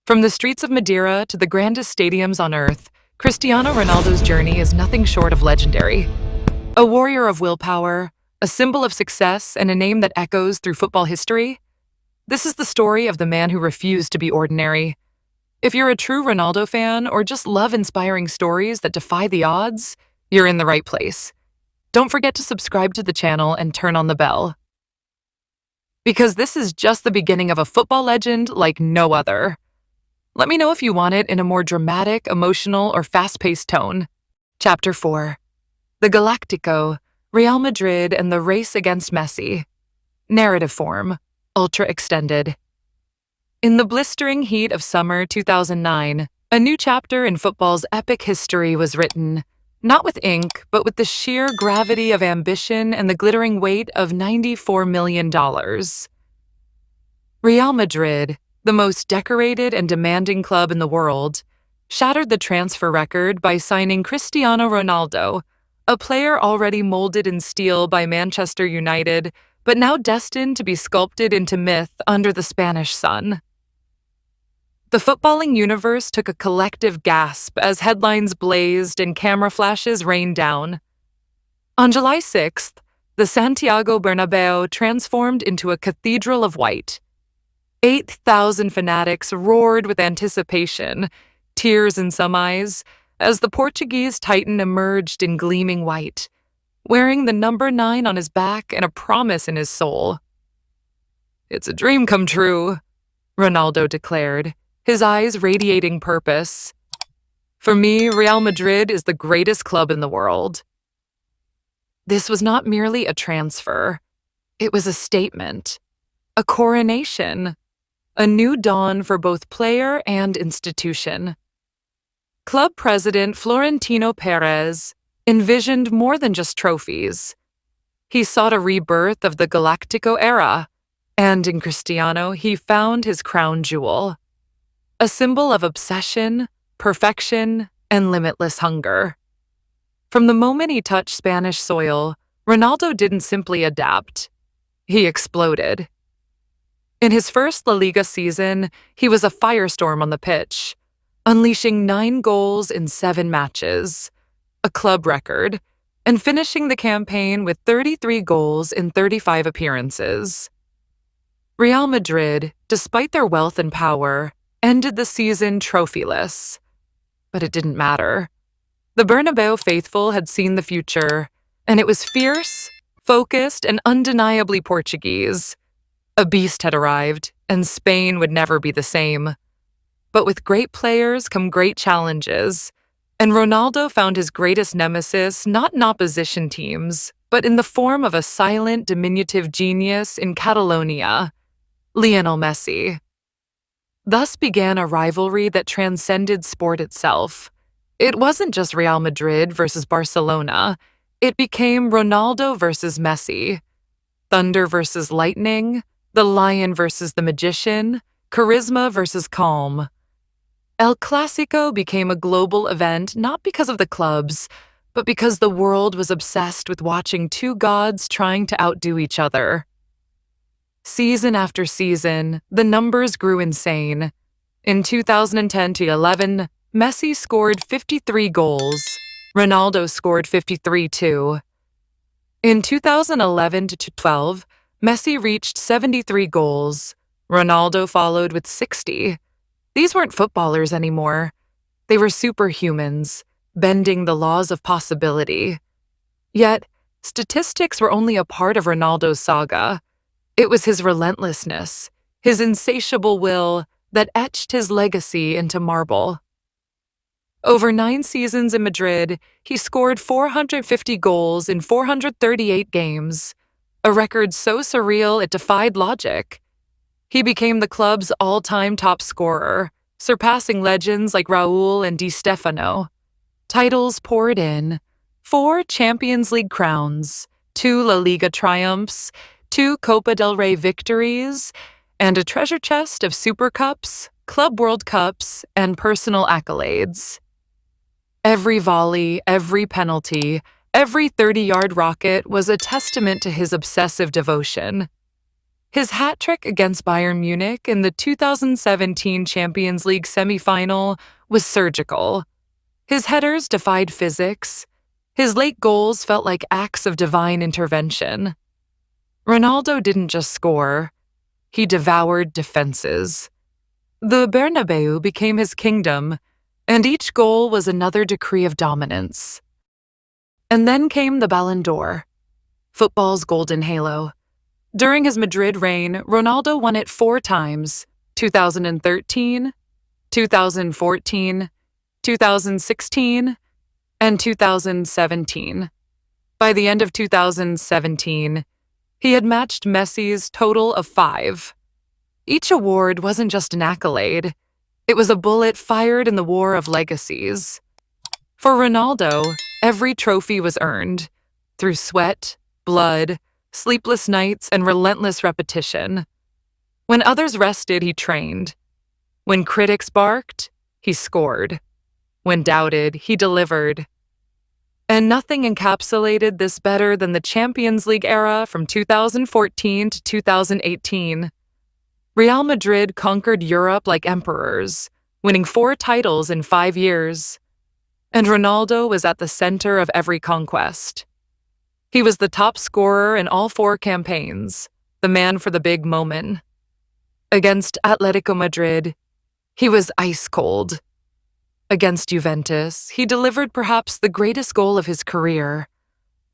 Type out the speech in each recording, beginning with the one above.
From the streets of Madeira to the grandest stadiums on earth, Cristiano Ronaldo's journey is nothing short of legendary. A warrior of willpower, a symbol of success, and a name that echoes through football history. This is the story of the man who refused to be ordinary. If you're a true Ronaldo fan or just love inspiring stories that defy the odds, you're in the right place. Don't forget to subscribe to the channel and turn on the bell, because this is just the beginning of a football legend like no other. Let me know if you want it in a more dramatic, emotional, or fast-paced tone. Chapter 4. The Galactico, Real Madrid and the Race Against Messi. Narrative form, ultra extended. In the blistering heat of summer 2009, a new chapter in football's epic history was written, not with ink, but with the sheer gravity of ambition and the glittering weight of $94 million. Real Madrid, the most decorated and demanding club in the world, shattered the transfer record by signing Cristiano Ronaldo, a player already molded in steel by Manchester United, but now destined to be sculpted into myth under the Spanish sun. The footballing universe took a collective gasp as headlines blazed and camera flashes rained down. On July 6th, the Santiago Bernabeu transformed into a cathedral of white. 8,000 fanatics roared with anticipation, tears in some eyes, as the Portuguese titan emerged in gleaming white, wearing the number 9 on his back and a promise in his soul. "It's a dream come true," Ronaldo declared, his eyes radiating purpose. "For me, Real Madrid is the greatest club in the world." This was not merely a transfer. It was a statement, a coronation, a new dawn for both player and institution. Club president Florentino Perez envisioned more than just trophies. He sought a rebirth of the Galactico era, and in Cristiano he found his crown jewel, a symbol of obsession, perfection, and limitless hunger. From the moment he touched Spanish soil, Ronaldo didn't simply adapt. He exploded. In his first La Liga season, he was a firestorm on the pitch, unleashing 9 goals in 7 matches, a club record, and finishing the campaign with 33 goals in 35 appearances. Real Madrid, despite their wealth and power, ended the season trophyless. But it didn't matter. The Bernabeu faithful had seen the future, and it was fierce, focused, and undeniably Portuguese. A beast had arrived, and Spain would never be the same. But with great players come great challenges, and Ronaldo found his greatest nemesis not in opposition teams, but in the form of a silent, diminutive genius in Catalonia, Lionel Messi. Thus began a rivalry that transcended sport itself. It wasn't just Real Madrid versus Barcelona. It became Ronaldo versus Messi, thunder versus lightning, the lion versus the magician, charisma versus calm. El Clásico became a global event not because of the clubs, but because the world was obsessed with watching two gods trying to outdo each other. Season after season, the numbers grew insane. In 2010 to 11, Messi scored 53 goals. Ronaldo scored 53 too. In 2011 to 12, Messi reached 73 goals. Ronaldo followed with 60. These weren't footballers anymore. They were superhumans, bending the laws of possibility. Yet, statistics were only a part of Ronaldo's saga. It was his relentlessness, his insatiable will, that etched his legacy into marble. Over 9 seasons in Madrid, he scored 450 goals in 438 games, a record so surreal it defied logic. He became the club's all-time top scorer, surpassing legends like Raúl and Di Stefano. Titles poured in: 4 Champions League crowns, 2 La Liga triumphs, 2 Copa del Rey victories, and a treasure chest of Super Cups, Club World Cups, and personal accolades. Every volley, every penalty, every 30-yard rocket was a testament to his obsessive devotion. His hat trick against Bayern Munich in the 2017 Champions League semifinal was surgical. His headers defied physics. His late goals felt like acts of divine intervention. Ronaldo didn't just score, he devoured defenses. The Bernabeu became his kingdom, and each goal was another decree of dominance. And then came the Ballon d'Or, football's golden halo. During his Madrid reign, Ronaldo won it 4 times: 2013, 2014, 2016, and 2017. By the end of 2017, he had matched Messi's total of 5. Each award wasn't just an accolade, it was a bullet fired in the war of legacies. For Ronaldo, every trophy was earned through sweat, blood, sleepless nights, and relentless repetition. When others rested, he trained. When critics barked, he scored. When doubted, he delivered. And nothing encapsulated this better than the Champions League era from 2014 to 2018. Real Madrid conquered Europe like emperors, winning 4 titles in 5 years. And Ronaldo was at the center of every conquest. He was the top scorer in all 4 campaigns, the man for the big moment. Against Atletico Madrid, he was ice cold. Against Juventus, he delivered perhaps the greatest goal of his career,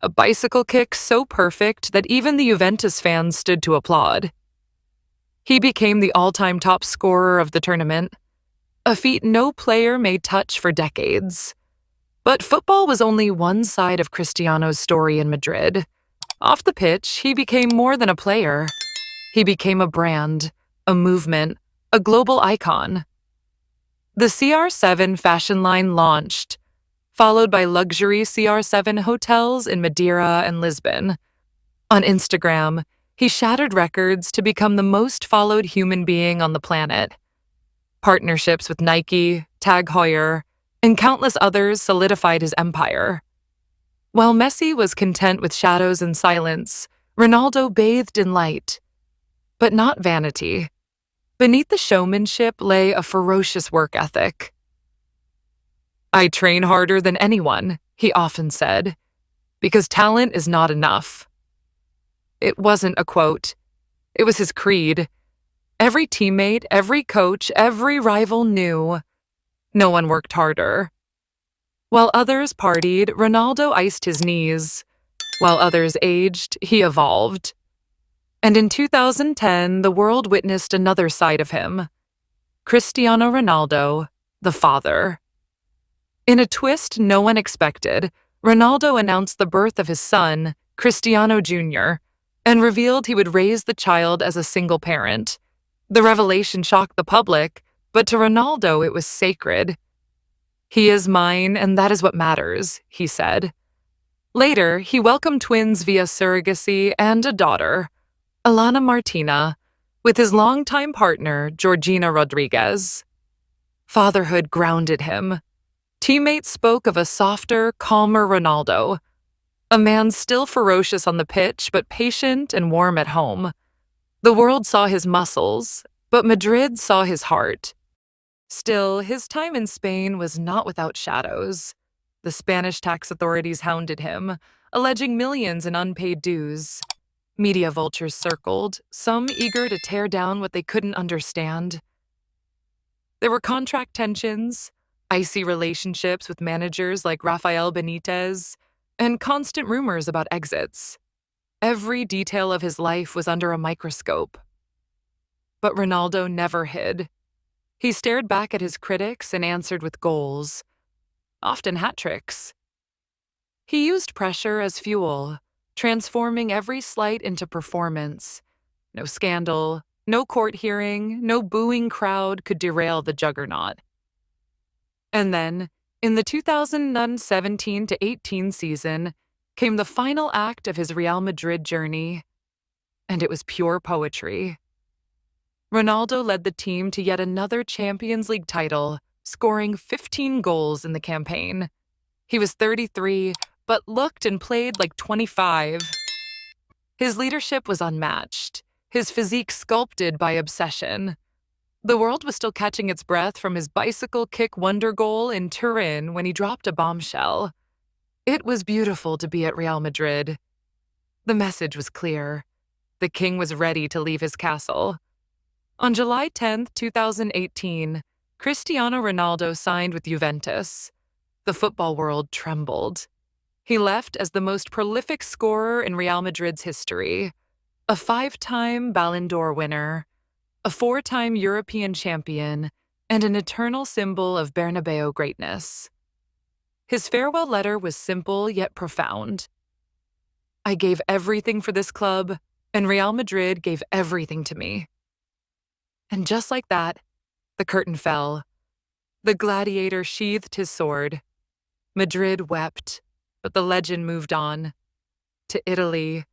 a bicycle kick so perfect that even the Juventus fans stood to applaud. He became the all-time top scorer of the tournament, a feat no player may touch for decades. But football was only one side of Cristiano's story in Madrid. Off the pitch, he became more than a player. He became a brand, a movement, a global icon. The CR7 fashion line launched, followed by luxury CR7 hotels in Madeira and Lisbon. On Instagram, he shattered records to become the most followed human being on the planet. Partnerships with Nike, Tag Heuer, and countless others solidified his empire. While Messi was content with shadows and silence, Ronaldo bathed in light. But not vanity. Beneath the showmanship lay a ferocious work ethic. "I train harder than anyone," he often said, "because talent is not enough." It wasn't a quote. It was his creed. Every teammate, every coach, every rival knew no one worked harder. While others partied, Ronaldo iced his knees. While others aged, he evolved. And in 2010, the world witnessed another side of him. Cristiano Ronaldo, the father. In a twist no one expected, Ronaldo announced the birth of his son, Cristiano Jr., and revealed he would raise the child as a single parent. The revelation shocked the public, but to Ronaldo it was sacred. "He is mine, and that is what matters," he said. Later, he welcomed twins via surrogacy and a daughter, Alana Martina, with his longtime partner, Georgina Rodriguez. Fatherhood grounded him. Teammates spoke of a softer, calmer Ronaldo, a man still ferocious on the pitch but patient and warm at home. The world saw his muscles, but Madrid saw his heart. Still, his time in Spain was not without shadows. The Spanish tax authorities hounded him, alleging millions in unpaid dues. Media vultures circled, some eager to tear down what they couldn't understand. There were contract tensions, icy relationships with managers like Rafael Benitez, and constant rumors about exits. Every detail of his life was under a microscope. But Ronaldo never hid. He stared back at his critics and answered with goals, often hat tricks. He used pressure as fuel, transforming every slight into performance. No scandal, no court hearing, no booing crowd could derail the juggernaut. And then, in the 2017-18 season, came the final act of his Real Madrid journey, and it was pure poetry. Ronaldo led the team to yet another Champions League title, scoring 15 goals in the campaign. He was 33, but looked and played like 25. His leadership was unmatched. his physique sculpted by obsession. The world was still catching its breath from his bicycle kick wonder goal in Turin when he dropped a bombshell. It was beautiful to be at Real Madrid. The message was clear. The king was ready to leave his castle. On July 10th, 2018, Cristiano Ronaldo signed with Juventus. The football world trembled. He left as the most prolific scorer in Real Madrid's history, a 5-time Ballon d'Or winner, a 4-time European champion, and an eternal symbol of Bernabeu greatness. His farewell letter was simple yet profound. I gave everything for this club, and Real Madrid gave everything to me. And just like that, the curtain fell. The gladiator sheathed his sword. Madrid wept, but the legend moved on. To Italy,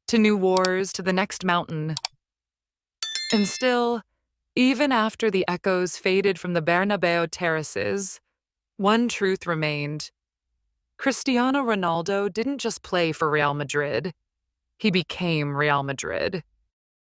to new wars, to the next mountain. And still, even after the echoes faded from the Bernabeu terraces, one truth remained. Cristiano Ronaldo didn't just play for Real Madrid. He became Real Madrid.